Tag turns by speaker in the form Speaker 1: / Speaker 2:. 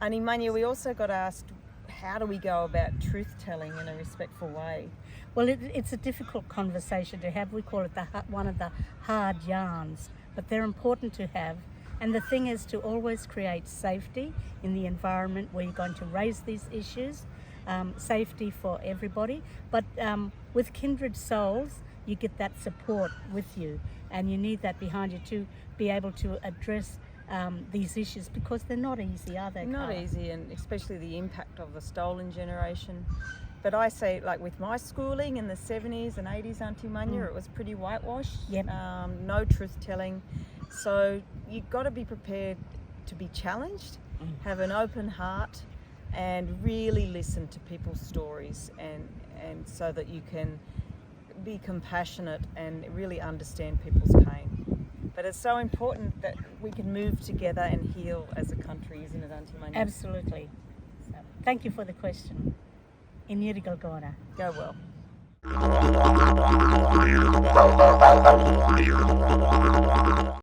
Speaker 1: Aunty Munya, we also got asked, how do we go about truth-telling in a respectful way?
Speaker 2: Well, it's a difficult conversation to have. We call it one of the hard yarns, but they're important to have. And the thing is to always create safety in the environment where you're going to raise these issues, safety for everybody. But with kindred souls, you get that support with you, and you need that behind you to be able to address these issues, because they're not easy, are they?
Speaker 1: Not easy, and especially the impact of the stolen generation. But I say, like with my schooling in the 70s and 80s, Aunty Munya, it was pretty whitewashed.
Speaker 2: Yep.
Speaker 1: No truth-telling. So you've got to be prepared to be challenged, have an open heart, and really listen to people's stories, and so that you can be compassionate and really understand people's pain. But it's so important that we can move together and heal as a country, isn't it, Aunty Munya?
Speaker 2: Absolutely. So, thank you for the question. In Yirigalgona.
Speaker 1: Go well.